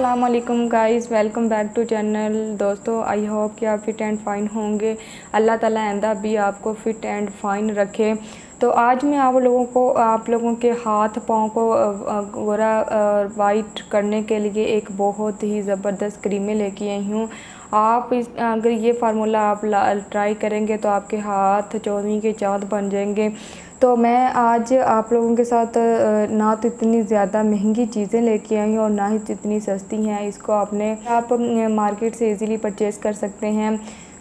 अस्सलाम वालेकुम guys, welcome back to channel. दोस्तों, आई होप कि आप फिट एंड फाइन होंगे। अल्लाह ताला आइंदा भी आपको फ़िट एंड फाइन रखे। तो आज मैं आप लोगों के हाथ पाँव को गोरा वाइट करने के लिए एक बहुत ही ज़बरदस्त क्रीमें लेके आई हूँ। अगर ये फार्मूला आप ट्राई करेंगे तो आपके हाथ चौधरी के चाँद बन जाएंगे। तो मैं आज आप लोगों के साथ ना तो इतनी ज़्यादा महंगी चीज़ें लेके आई हूँ और ना ही इतनी सस्ती हैं। इसको आप मार्केट से इजीली परचेज़ कर सकते हैं।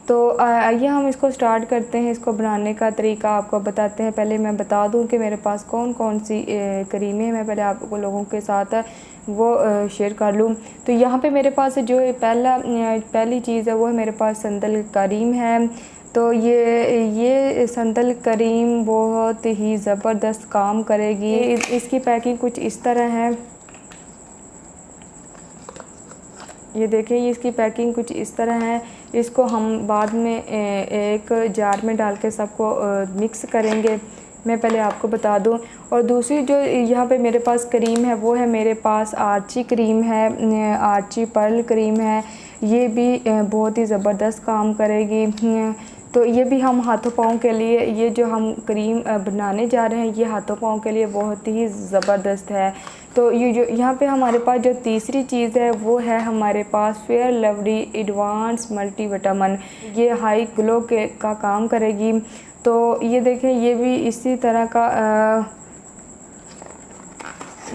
तो आइए हम इसको स्टार्ट करते हैं। इसको बनाने का तरीका आपको बताते हैं। पहले मैं बता दूं कि मेरे पास कौन कौन सी क्रीमें हैं। मैं पहले आप लोगों के साथ वो शेयर कर लूँ। तो यहाँ पे मेरे पास जो पहली चीज़ है वो है, मेरे पास संदल क्रीम है। तो ये संदल क्रीम बहुत ही ज़बरदस्त काम करेगी। इसकी पैकिंग कुछ इस तरह है। ये देखिए, इसकी पैकिंग कुछ इस तरह है। इसको हम बाद में एक जार में डाल के सबको मिक्स करेंगे। मैं पहले आपको बता दूं। और दूसरी जो यहाँ पे मेरे पास क्रीम है वो है, मेरे पास आर्ची क्रीम है, आर्ची पर्ल क्रीम है। ये भी बहुत ही ज़बरदस्त काम करेगी। तो ये भी हम हाथों पाँव के लिए, ये जो हम क्रीम बनाने जा रहे हैं, ये हाथों पाँव के लिए बहुत ही ज़बरदस्त है। तो ये जो यहाँ पे हमारे पास जो तीसरी चीज़ है वो है हमारे पास फेयर लवली एडवांस मल्टीविटामिन। ये हाई ग्लो का काम करेगी। तो ये देखें, ये भी इसी तरह का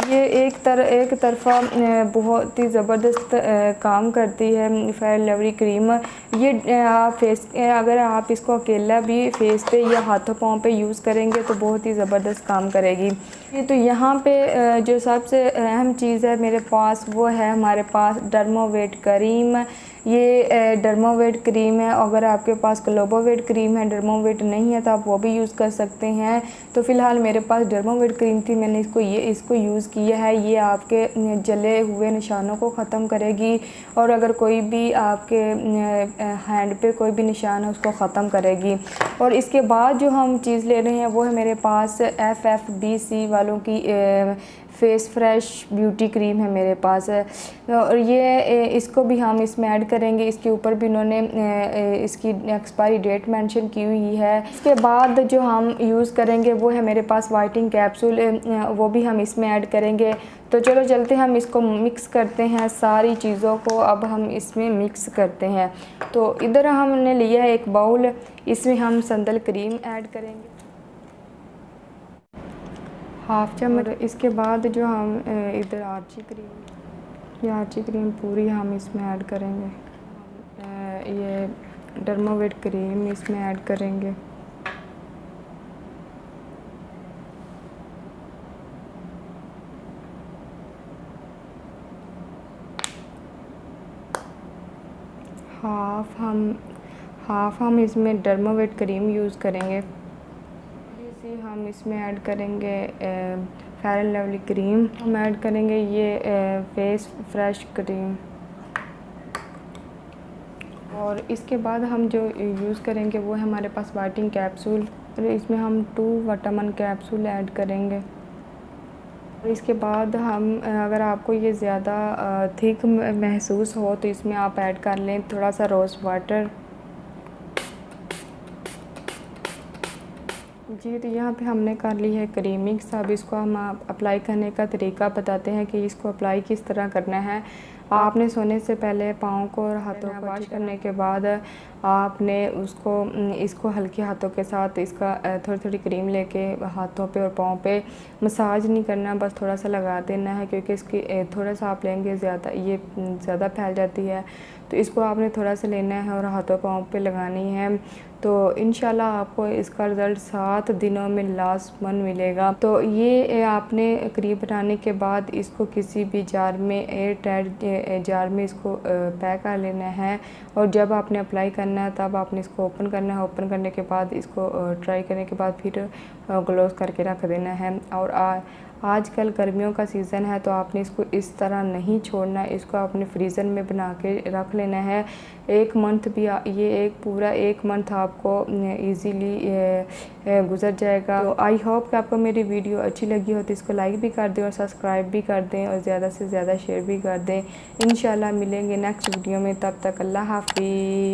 ये एक तरफ़ा बहुत ही ज़बरदस्त काम करती है फेयर लवली क्रीम। ये आप अगर आप इसको अकेला भी फेस पे या हाथों पाँव पे यूज़ करेंगे तो बहुत ही ज़बरदस्त काम करेगी। तो यहाँ पे जो सबसे अहम चीज़ है मेरे पास वो है, हमारे पास डर्मोवेट क्रीम। ये डर्मोवेट क्रीम है। अगर आपके पास ग्लोबोवेट क्रीम है, डर्मोवेट नहीं है, तो आप वो भी यूज़ कर सकते हैं। तो फ़िलहाल मेरे पास डर्मोवेट क्रीम थी, मैंने इसको यूज़ किया है। ये आपके जले हुए निशानों को ख़त्म करेगी। और अगर कोई भी आपके हैंड पे कोई भी निशान है उसको ख़त्म करेगी। और इसके बाद जो हम चीज़ ले रहे हैं वो है मेरे पास FFBC वालों की फेस फ्रेश ब्यूटी क्रीम है मेरे पास। और ये इसको भी हम इसमें ऐड करेंगे। इसके ऊपर भी इन्होंने इसकी एक्सपायरी डेट मेंशन की हुई है। इसके बाद जो हम यूज़ करेंगे वो है मेरे पास वाइटनिंग कैप्सूल, वो भी हम इसमें ऐड करेंगे। तो चलो चलते हैं, हम इसको मिक्स करते हैं। सारी चीज़ों को अब हम इसमें मिक्स करते हैं। तो इधर हमने लिया है एक बाउल, इसमें हम संदल क्रीम ऐड करेंगे हाफ चम्मच। इसके बाद जो हम इधर ये आर्ची क्रीम पूरी हम इसमें ऐड करेंगे। ये डर्मोवेट क्रीम इसमें ऐड करेंगे। हाफ हम इसमें डर्मोवेट क्रीम यूज़ करेंगे। हम इसमें ऐड करेंगे फेयर एंड लवली क्रीम। हम ऐड करेंगे ये फेस फ्रेश क्रीम। और इसके बाद हम जो यूज़ करेंगे वो है हमारे पास वाइटनिंग कैप्सूल। और इसमें हम 2 विटामिन कैप्सूल ऐड करेंगे। और इसके बाद हम, अगर आपको ये ज़्यादा थिक महसूस हो तो इसमें आप ऐड कर लें थोड़ा सा रोज़ वाटर। जी, तो यहाँ पे हमने कर ली है क्रीम मिक्स। अब इसको हम अप्लाई करने का तरीका बताते हैं कि इसको अप्लाई किस तरह करना है। आपने सोने से पहले पाँव को और हाथों को वॉश करने के बाद आपने इसको हल्के हाथों के साथ इसका थोड़ी थोड़ी क्रीम लेके हाथों पे और पाँव पे मसाज नहीं करना, बस थोड़ा सा लगा देना है। क्योंकि इसकी थोड़ा सा आप लेंगे ये ज़्यादा फैल जाती है। तो इसको आपने थोड़ा सा लेना है और हाथों पाँव पे लगानी है। तो इंशाल्लाह आपको इसका रिज़ल्ट 7 दिनों में लाजमन मिलेगा। तो ये आपने क्रीम बनाने के बाद इसको किसी भी जार में, एयर टाइट जार में इसको पैक कर लेना है। और जब आपने अप्लाई करना है तब आपने इसको ओपन करना है। ओपन करने के बाद इसको ट्राई करने के बाद फिर ग्लोस करके रख देना है। और आजकल गर्मियों का सीज़न है तो आपने इसको इस तरह नहीं छोड़ना, इसको आपने फ्रीज़र में बना के रख लेना है। एक मंथ भी ये एक पूरा 1 मंथ आपको इजीली गुजर जाएगा। तो आई होप कि आपको मेरी वीडियो अच्छी लगी हो तो इसको लाइक भी कर दें और सब्सक्राइब भी कर दें और ज़्यादा से ज़्यादा शेयर भी कर दें। इंशाल्लाह मिलेंगे नेक्स्ट वीडियो में, तब तक अल्लाह हाफिज़।